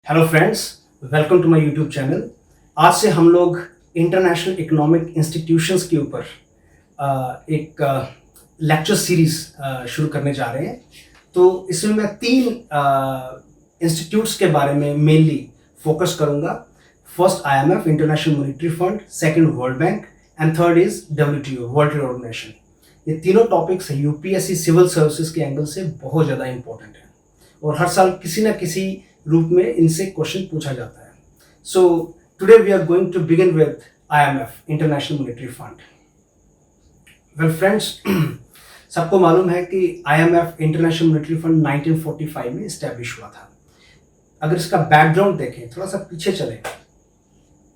Hello friends, welcome to my YouTube channel. आज से हम लोग इंटरनेशनल इकोनॉमिक इंस्टीट्यूशंस के ऊपर एक लेक्चर सीरीज शुरू करने जा रहे हैं। तो इसमें मैं तीन इंस्टीट्यूट्स के बारे में मेनली फोकस करूंगा। First IMF, international monetary fund, second world bank and third is WTO, world trade organization. ये तीनों टॉपिक्स यूपीएससी सिविल सर्विसेज के एंगल से बहुत ज़्यादा इंपॉर्टेंट है और हर साल किसी न किसी रूप में इनसे क्वेश्चन पूछा जाता है। So today we are going to begin with IMF, international monetary fund. Well friends, सबको मालूम है कि आईएमएफ, इंटरनेशनल मॉनेटरी फंड 1945 में इस्टेब्लिश हुआ था। अगर इसका बैकग्राउंड देखें, थोड़ा सा पीछे चले,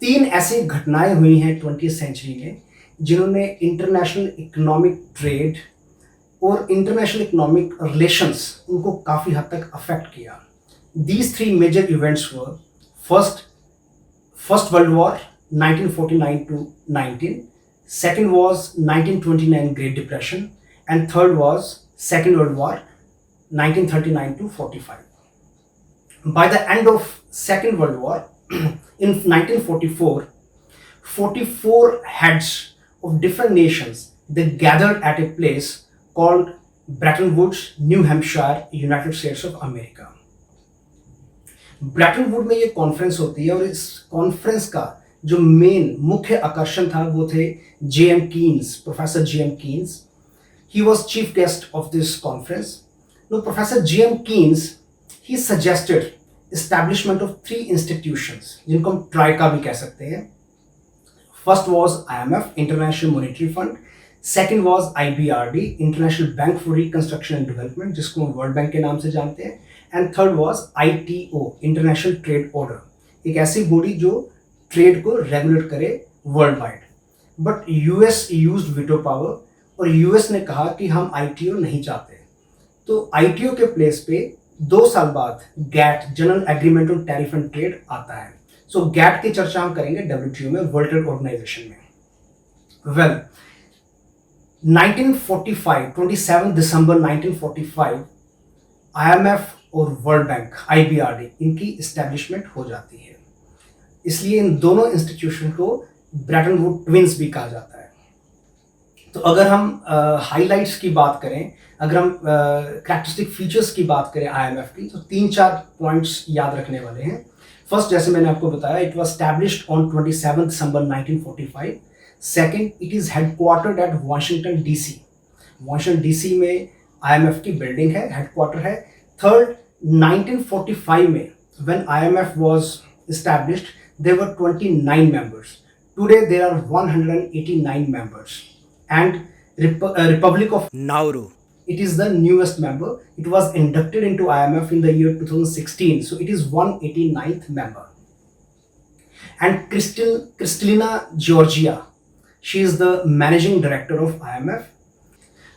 तीन ऐसी घटनाएं हुई हैं 20वीं सेंचुरी में जिन्होंने इंटरनेशनल इकोनॉमिक ट्रेड और इंटरनेशनल इकोनॉमिक रिलेशंस उनको काफ़ी हद तक अफेक्ट किया। These three major events were first World War 1949 to 19, second was 1929 Great Depression, and third was Second World War 1939 to 45. By the end of Second World War in 1944, 44 heads of different nations, they gathered at a place called Bretton Woods, New Hampshire, United States of America. Brayton would में ये conference होती है और इस conference का जो main मुख्य आकर्षण था वो थे J M Keynes, professor J M Keynes. He was chief guest of this conference. No, professor J M Keynes he suggested establishment of three institutions जिनको हम ट्राइका भी कह सकते हैं। First was IMF, international monetary fund. Second was IBRD, international bank for reconstruction and development, जिसको हम world bank के नाम से जानते हैं। And third was ITO, international trade order, एक ऐसी बॉडी जो ट्रेड को रेगुलेट करे world wide. But US used veto power और यूएस ने कहा कि हम आईटीओ नहीं चाहते। तो आईटीओ के प्लेस पे 2 साल बाद GATT, general agreement on tariff and trade आता है। सो गैट की चर्चा हम करेंगे डब्ल्यूटीओ में, वर्ल्ड ट्रेड ऑर्गेनाइजेशन में। वेल 1945, 27 दिसंबर 1945 आईएमएफ और वर्ल्ड बैंक, आईबीआरडी, इनकी इस्टेब्लिशमेंट हो जाती है। इसलिए इन दोनों इंस्टीट्यूशन को ब्रेटन वुड ट्विंस भी कहा जाता है। तो अगर हम हाइलाइट्स की बात करें, अगर हम कैरेक्टरिस्टिक फीचर्स की बात करें आईएमएफ की, तो 3-4 पॉइंट्स याद रखने वाले हैं। फर्स्ट, जैसे मैंने आपको बताया, it was established on 27 December 1945। Second, it is headquartered at Washington DC. Washington DC में आईएमएफ की बिल्डिंग है, हेडक्वार्टर है। थर्ड, 1945 में when IMF was established, there were 29 members. Today there are 189 members. And Republic of Nauru, it is the newest member. It was inducted into IMF in the year 2016, so it is 189th member. And Kristalina Georgia, she is the managing director of IMF.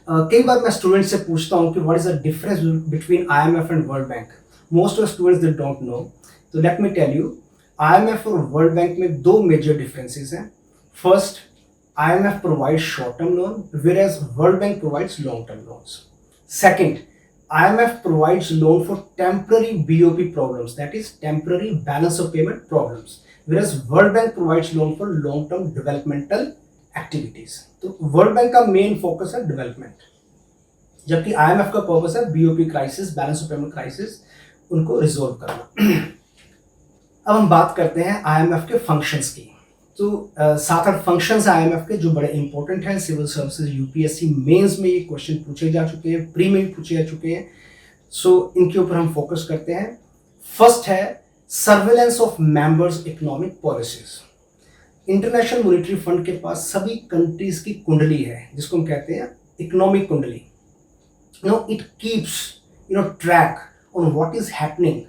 कई बार मैं student से पूछता हूँ कि what is the difference between IMF and world bank. Most of students they don't know, तो let me tell you. IMF और world bank में 2 major differences हैं। First, IMF provides short term loan, whereas world bank provides long term loans. Second, IMF provides loan for temporary BOP problems, that is temporary balance of payment problems, whereas World Bank provides loan for long-term developmental activities. तो world bank का main focus है development, जबकि IMF का purpose है BOP crisis, balance of payment crisis, उनको resolve करना। अब हम बात करते हैं आईएमएफ के फंक्शंस की। तो 7-8 फंक्शंस आईएमएफ के जो बड़े इंपॉर्टेंट हैं। सिविल सर्विसेज, यूपीएससी मेंस में ये क्वेश्चन पूछे जा चुके हैं, प्री में भी पूछे जा चुके हैं। सो इनके ऊपर हम फोकस करते हैं। फर्स्ट है surveillance of members economic policies. International monetary fund के पास सभी कंट्रीज की कुंडली है, जिसको हम कहते हैं इकोनॉमिक कुंडली। It keeps track on what is happening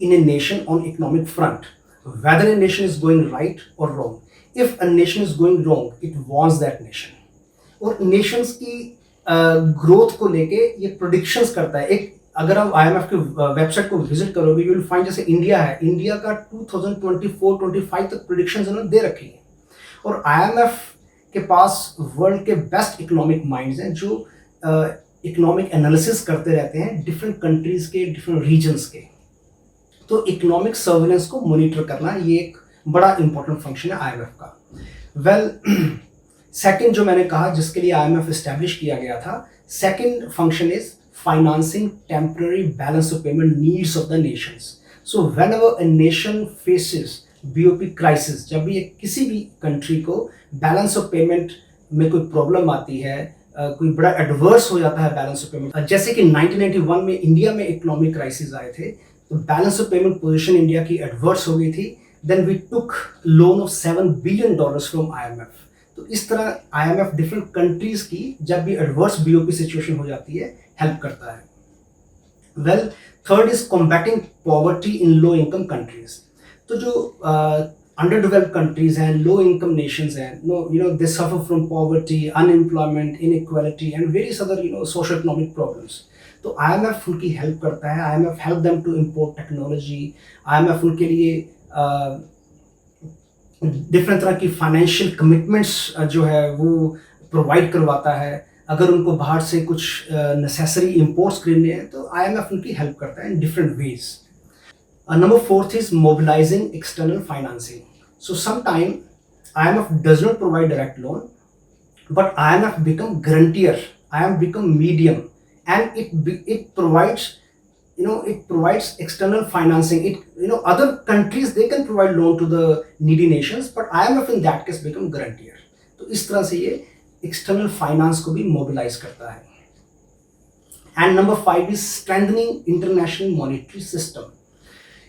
in a nation on economic front, whether a nation is going right और wrong. If a nation is going wrong, it warns that nation. और nations की growth को लेके ये predictions करता है। एक अगर आप आईएमएफ की वेबसाइट को विजिट करोगे, यू विल फाइंड, जैसे इंडिया है, इंडिया का 2024-25 तक प्रेडिक्शंस उन्होंने दे रखी है। और आईएमएफ के पास वर्ल्ड के बेस्ट इकोनॉमिक माइंड्स हैं जो इकोनॉमिक एनालिसिस करते रहते हैं डिफरेंट कंट्रीज के, डिफरेंट रीजन्स के। तो इकोनॉमिक सर्वेलेंस को मॉनिटर करना ये एक बड़ा इंपॉर्टेंट फंक्शन है आईएमएफ का। वेल सेकंड जो मैंने कहा जिसके लिए आईएमएफ एस्टैब्लिश किया गया था, second function is financing temporary balance of payment needs of the Nations. So whenever a nation faces BOP crisis, जब भी किसी भी कंट्री को बैलेंस ऑफ पेमेंट में कोई प्रॉब्लम आती है, कोई बड़ा एडवर्स हो जाता है बैलेंस ऑफ पेमेंट, जैसे कि 1991 में इंडिया में इकोनॉमिक क्राइसिस आए थे, तो balance of payment position India की एडवर्स हो गई थी। Then we took loan of $7 billion from IMF. तो इस तरह आईएमएफ डिफरेंट कंट्रीज की जब भी एडवर्स बीओपी सिचुएशन हो जाती है हेल्प करता है। Well third is combating poverty in low income countries. तो जो अंडर डेवलप्ड कंट्रीज हैं, लो इनकम नेशंस हैं, they suffer from poverty, unemployment, inequality and various other social economic problems. तो आईएमएफ उनकी हेल्प करता है। IMF help them to import technology. IMF उनके लिए डिफरेंट तरह की फाइनेंशियल कमिटमेंट्स जो है वो प्रोवाइड करवाता है। अगर उनको बाहर से कुछ नेसेसरी इंपोर्ट्स खरीदने हैं तो आईएमएफ उनकी हेल्प करता है in different ways. Number fourth is mobilizing external financing. So sometime IMF does not provide direct loan, but IMF become guarantor. IMF become medium, and it provides it provides external financing. Other countries they can provide loan to the needy nations, but IMF in that case become guarantor. तो इस तरह से ये external finance को भी mobilize करता है. And number 5 is strengthening international monetary system.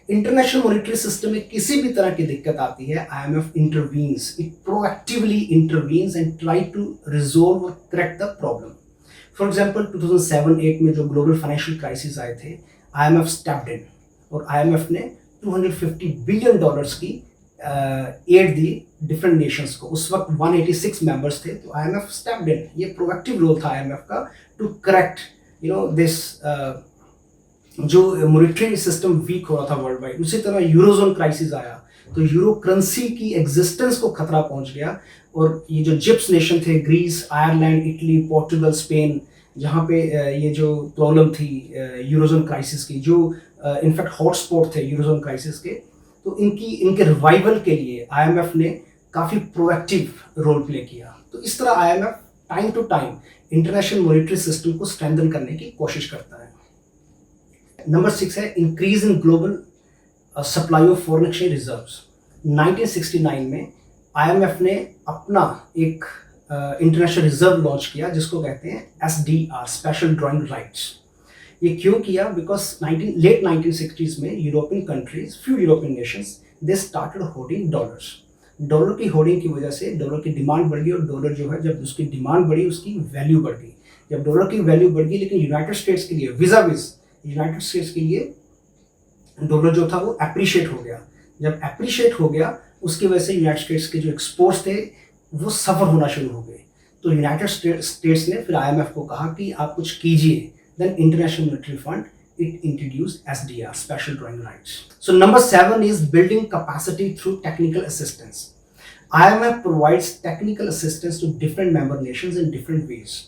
International monetary system में किसी भी तरह की दिक्कत आती है, IMF intervenes, it proactively intervenes and try to resolve और correct the problem. For example 2007-8 में जो ग्लोबल फाइनेंशियल क्राइसिस आए थे, आईएमएफ स्टेप्ड इन और आईएमएफ ने $250 बिलियन की एड दी डिफरेंट नेशंस को। उस वक्त 186 मेंबर्स थे, तो आईएमएफ स्टेप्ड इन। ये प्रोएक्टिव रोल था आईएमएफ का टू करेक्ट दिस जो मॉनेटरी सिस्टम वीक हो रहा था वर्ल्ड वाइड। उसी तरह यूरोजोन क्राइसिस आया तो यूरो करेंसी की एग्जिस्टेंस को खतरा पहुंच गया, और ये जो जिप्स नेशन थे, Greece, Ireland, Italy, Portugal, Spain, जहाँ पे ये जो प्रॉब्लम थी यूरोजोन क्राइसिस की, जो इनफैक्ट हॉटस्पॉट थे यूरोजोन क्राइसिस के, तो इनके रिवाइवल के लिए आईएमएफ ने काफ़ी प्रोएक्टिव रोल प्ले किया। तो इस तरह IMF time to time international monetary system को स्ट्रेंथन करने की कोशिश करता है। नंबर 6 है increase in global supply of foreign exchange reserves. 1969 में आईएमएफ ने अपना एक इंटरनेशनल रिजर्व लॉन्च किया जिसको कहते हैं एसडीआर, स्पेशल ड्राइंग राइट्स। ये क्यों किया? बिकॉज लेट 1960s में European countries, few European Nations, they started hoarding dollars. Dollar की होर्डिंग की वजह से डॉलर की डिमांड बढ़ गई, और डॉलर जो है जब उसकी डिमांड बढ़ी उसकी वैल्यू बढ़ गई। जब डॉलर की वैल्यू बढ़ गई, लेकिन यूनाइटेड स्टेट्स के लिए यूनाइटेड स्टेट्स के लिए डॉलर जो था वो एप्रिशिएट हो गया। जब एप्रिशिएट हो गया उसकी वजह से यूनाइटेड स्टेट्स के जो एक्सपोर्ट्स थे वो सफ़र होना शुरू हो गए। तो यूनाइटेड स्टेट्स ने फिर आईएमएफ को कहा कि आप कुछ कीजिए। Then international monetary fund it introduce SDR, special drawing rights. So number 7 is building capacity through technical assistance. IMF provides technical assistance to different member nations in different ways.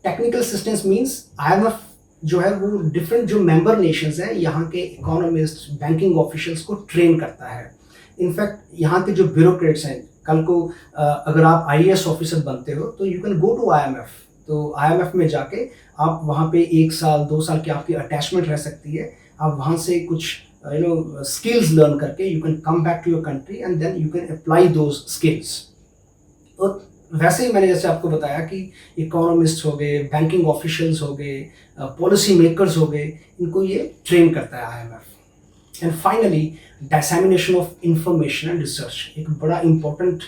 Technical assistance means IMF जो है वो different जो member Nations हैं यहाँ के economist, banking officials को train करता है। इनफैक्ट यहाँ के जो ब्यूरोक्रेट्स हैं, कल को अगर आप आईएएस ऑफिसर बनते हो तो you can go to IMF. तो आईएमएफ में जाके आप वहाँ पे 1 साल 2 साल की आपकी अटैचमेंट रह सकती है। आप वहाँ से कुछ स्किल्स लर्न करके you can come back to your country and then you can apply those skills. और वैसे ही मैंने जैसे आपको बताया कि इकोनॉमिस्ट हो गए, बैंकिंग ऑफिशियल्स हो गए, पॉलिसी मेकर्स हो गए, इनको ये ट्रेन करता है IMF. And finally dissemination of information and research एक बड़ा इंपॉर्टेंट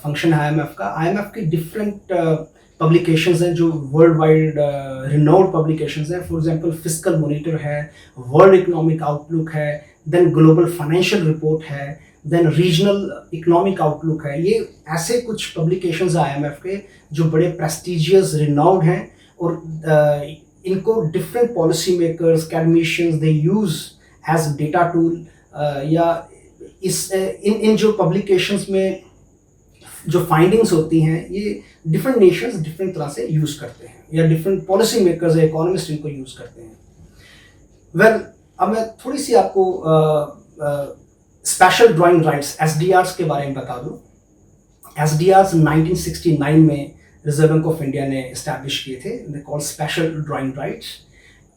फंक्शन है आईएमएफ का। आईएमएफ की डिफरेंट पब्लिकेशंस हैं जो वर्ल्ड वाइड रिनाउंड पब्लिकेशंस हैं। फॉर एग्जांपल फिस्कल मॉनिटर है, वर्ल्ड इकोनॉमिक आउटलुक है, देन ग्लोबल फाइनेंशियल रिपोर्ट है, देन रीजनल इकोनॉमिक आउटलुक है। ये ऐसे कुछ पब्लिकेशंस हैं आईएमएफ के जो बड़े प्रेस्टिजियस, रिनाउंड हैं, और इनको डिफरेंट पॉलिसी मेकर्स, academicians दे यूज़ एज डेटा टूल, या इन जो पब्लिकेशंस में जो फाइंडिंग्स होती हैं ये डिफरेंट नेशंस डिफरेंट तरह से यूज़ करते हैं, या डिफरेंट पॉलिसी मेकर्स या इकोनॉमिस्ट इनको यूज़ करते हैं। वेल अब मैं थोड़ी सी आपको स्पेशल ड्राइंग राइट्स एसडीआर्स के बारे में बता दूं। एसडीआर्स 1969 में रिजर्व बैंक ऑफ इंडिया ने इस्टेब्लिश किए थे, they called special drawing rights.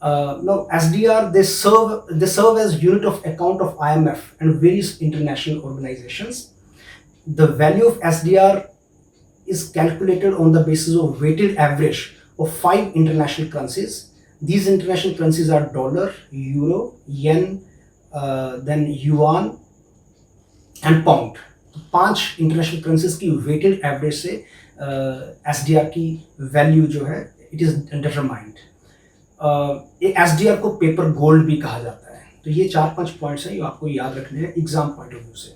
Now SDR, they serve as unit of account of IMF and various international organizations. The value of SDR is calculated on the basis of weighted average of 5 international currencies. These international currencies are dollar, euro, yen, then yuan and pound. तो 5 international currencies की weighted average से SDR की value जो है it is determined. SDR को paper gold भी कहा जाता है। तो ये 4-5 पॉइंट्स हैं जो आपको याद रखने हैं एग्जाम पॉइंट ऑफ व्यू से।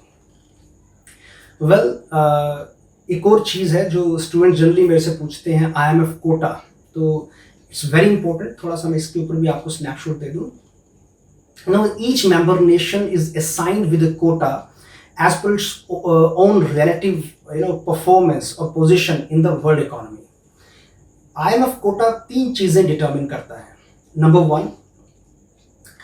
एक और चीज़ है जो स्टूडेंट जनरली मेरे से पूछते हैं, आईएमएफ कोटा। तो इट्स वेरी इंपॉर्टेंट, थोड़ा सा मैं इसके ऊपर भी आपको स्नैपशॉट दे दूं। Now each member nation is assigned with a quota as per its own relative performance or position in the world economy. IMF Kota 3 चीजें डिटरमिन करता है। Number 1,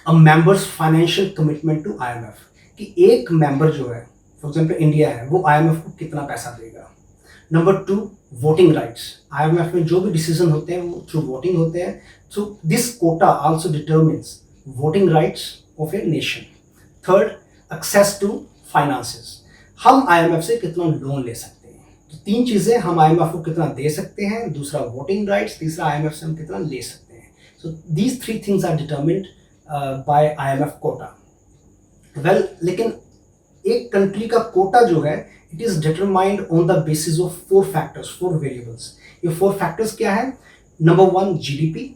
a member's financial commitment to IMF, कि एक member जो है, for example India है, वो IMF को कितना पैसा देगा। Number 2, voting rights. IMF में जो भी डिसीजन होते हैं वो थ्रू वोटिंग होते हैं। So this quota also determines voting rights of a nation. Third, access to finances, हम IMF से कितना लोन ले सकते हैं। तो 3 चीजें, हम IMF को कितना दे सकते हैं, दूसरा वोटिंग राइट्स, तीसरा IMF से हम कितना ले सकते हैं। So these 3 things are determined by IMF quota. Well, लेकिन एक कंट्री का कोटा जो है it is determined on the basis of 4 factors, 4 variables. ये 4 फैक्टर्स क्या है? Number 1, GDP.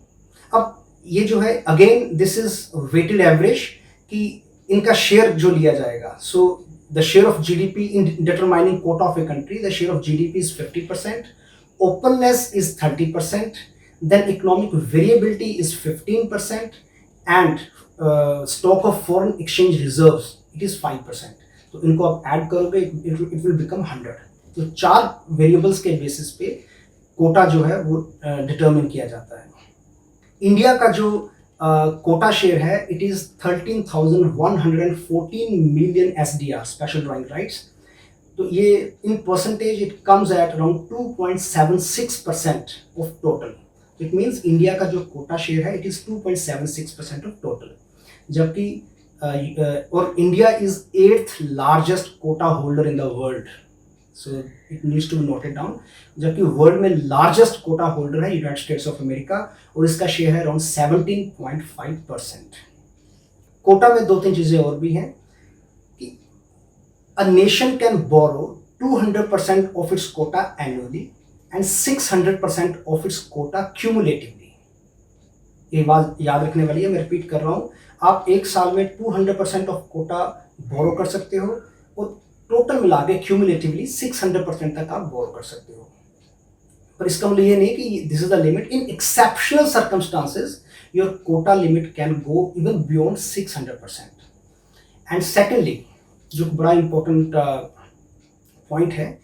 अब ये जो है again this is weighted average, कि इनका शेयर जो लिया जाएगा। So the share of GDP in determining quota of a country, the share of GDP is 50%, openness is 30%, then economic variability is 15%, and stock of foreign exchange reserves it is 5%. तो इनको आप add करोगे it will become 100। तो 4 variables के basis पे कोटा जो है वो डिटरमिन किया जाता है। इंडिया का जो कोटा शेयर है it is 13,114 million SDR, special drawing rights. तो ये in percentage it comes at around 2.76% of total. It means India का जो कोटा शेयर है इट इज 2.76% ऑफ टोटल। जबकि और India is 8th largest quota holder in the world. So it needs to be noted down. जबकि world में largest quota holder है United States of America और इसका शेयर है around 17.5%। Kota में 2-3 चीजें और भी हैं कि a nation can borrow 200% of its quota annually and 600% of its quota cumulatively. ये बात याद रखने वाली है, मैं रिपीट कर रहा हूं। आप एक साल में 200% ऑफ कोटा बोरो कर सकते हो और टोटल मिला के क्यूमुलेटिवली 600% तक आप बोरो कर सकते हो। पर इसका मतलब ये नहीं कि this is the limit. In exceptional circumstances your quota limit can go even beyond 600%। And secondly, जो बड़ा इंपॉर्टेंट पॉइंट है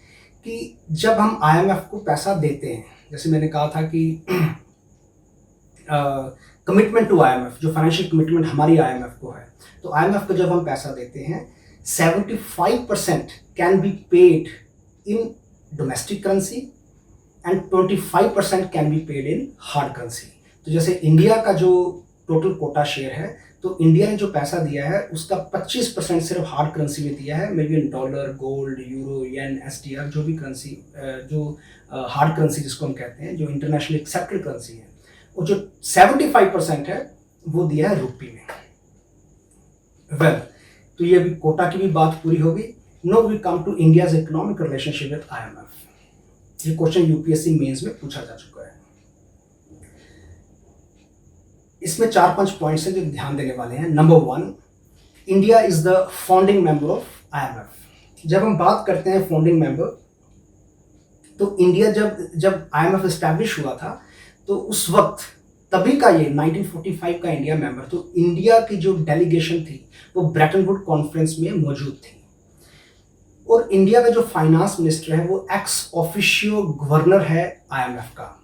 कि जब हम IMF को पैसा देते हैं, जैसे मैंने कहा था कि कमिटमेंट टू IMF, जो फाइनेंशियल कमिटमेंट हमारी IMF को है, तो IMF को जब हम पैसा देते हैं 75% can be paid in domestic currency and 25% can be paid in hard currency. तो जैसे इंडिया का जो टोटल कोटा शेयर है, तो इंडिया ने जो पैसा दिया है उसका 25% सिर्फ हार्ड करेंसी में दिया है, may be in dollar, gold, euro, yen, SDR, जो भी करेंसी, जो हार्ड करेंसी जिसको हम कहते हैं, जो इंटरनेशनल एक्सेप्टेड करेंसी है। और जो 75% है वो दिया है रुपी में। वेल, तो ये अभी कोटा की भी बात पूरी होगी। Now we come to India's economic relationship with IMF। ये क्वेश्चन यूपीएससी मेंस में पूछा जा चुका है। इसमें 4-5 पॉइंट्स हैं जो ध्यान देने वाले हैं। Number 1, India is the founding member of IMF। जब हम बात करते हैं फाउंडिंग मेंबर, तो इंडिया जब IMF एस्टैब्लिश हुआ था तो उस वक्त तभी का ये 1945 का इंडिया मेंबर। तो इंडिया की जो डेलीगेशन थी वो ब्रेटन वुड कॉन्फ्रेंस में मौजूद थी और इंडिया का जो फाइनेंस मिनिस्टर है वो एक्स ऑफिशियो गवर्नर है IMF का।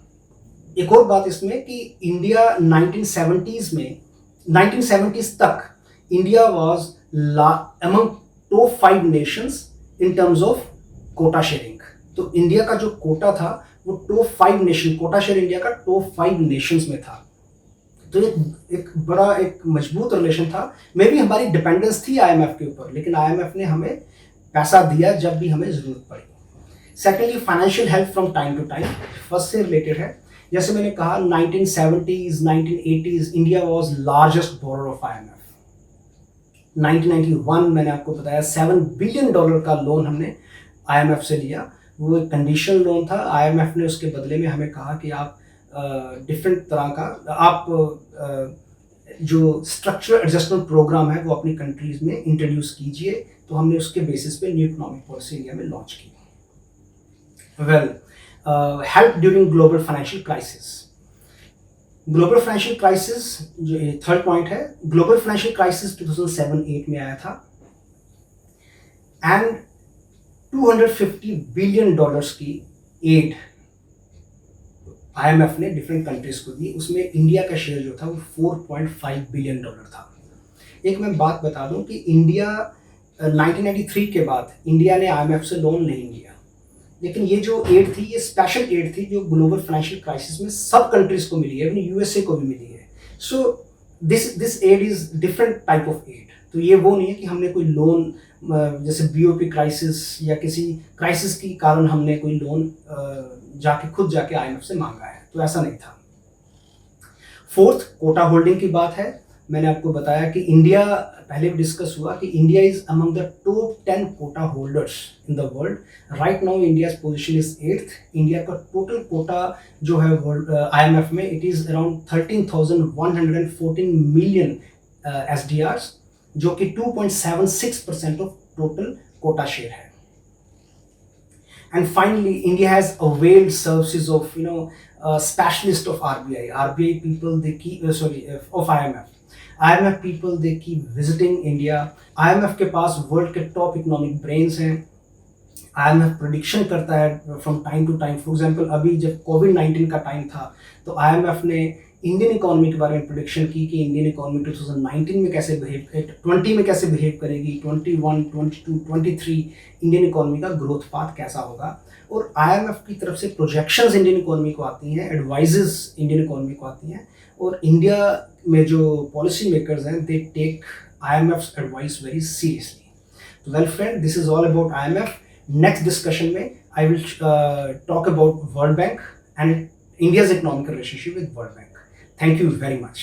एक और बात इसमें कि इंडिया 1970s में 1970s तक India was among top 5 nations in terms of quota sharing. तो इंडिया का जो कोटा था वो top 5 nation, quota share India का टॉप 5 नेशंस में था। तो एक बड़ा एक मजबूत रिलेशन था। मे भी हमारी डिपेंडेंस थी आईएमएफ के ऊपर, लेकिन आईएमएफ ने हमें पैसा दिया जब भी हमें ज़रूरत पड़ी। Secondly, financial help from time to time, first से रिलेटेड है। जैसे मैंने कहा 1970s 1980s India was largest borrower of IMF. 1991 मैंने आपको बताया $7 बिलियन का लोन हमने आईएमएफ से लिया। वो एक कंडीशनल लोन था। आईएमएफ ने उसके बदले में हमें कहा कि आप डिफरेंट तरह का आप जो स्ट्रक्चरल एडजस्टमेंट प्रोग्राम है वो अपनी कंट्रीज में इंट्रोड्यूस कीजिए। तो हमने उसके बेसिस पे न्यू इकोनॉमिक पॉलिसी इंडिया में लॉन्च की। Well, help during global financial crisis. Global financial crisis जो थर्ड पॉइंट है, ग्लोबल फाइनेंशियल क्राइसिस 2007-8 में आया था एंड $250 बिलियन की एड आईएमएफ ने डिफरेंट कंट्रीज को दी। उसमें इंडिया का शेयर जो था वो $4.5 बिलियन था। एक मैं बात बता दूं कि इंडिया 1993 के बाद इंडिया ने आईएमएफ से लोन नहीं लिया, लेकिन ये जो एड थी ये स्पेशल एड थी जो ग्लोबल फाइनेंशियल क्राइसिस में सब कंट्रीज को मिली है, अपनी यूएसए को भी मिली है। So this aid is different type of aid. तो ये वो नहीं है कि हमने कोई लोन जैसे बीओपी क्राइसिस या किसी क्राइसिस के कारण हमने कोई लोन खुद जाके आईएमएफ से मांगा है, तो ऐसा नहीं था। फोर्थ, कोटा होल्डिंग की बात है। मैंने आपको बताया कि इंडिया, पहले भी डिस्कस हुआ कि India is among the top 10 quota holders in the world. Right now India position is 8th। India का टोटल कोटा जो है आईएमएफ में it is around 13,114 million SDRs, जो कि 2.76% ऑफ टोटल कोटा शेयर है। And finally, India has availed services of specialists of RBI people. They keep of IMF. IMF people they keep visiting India. IMF के पास world के top economic brains हैं। IMF prediction करता है from time to time. For example अभी जब कोविड-19 का time था तो IMF ने इंडियन इकोनॉमी के बारे में प्रेडिक्शन की कि इंडियन इकोनॉमी 2019 में कैसे 20 में कैसे बिहेव करेगी, 21, 22, 23 इंडियन इकोनॉमी का ग्रोथ पाथ कैसा होगा। और आईएमएफ की तरफ से प्रोजेक्शंस इंडियन इकोनॉमी को आती हैं, एडवाइजेस इंडियन इकोनॉमी को आती हैं, और इंडिया में जो पॉलिसी मेकर्स हैं they take IMF's advice very seriously. तो well friend, this is all about IMF. Next discussion में I will talk about world bank and India's economic relationship with world bank. Thank you very much.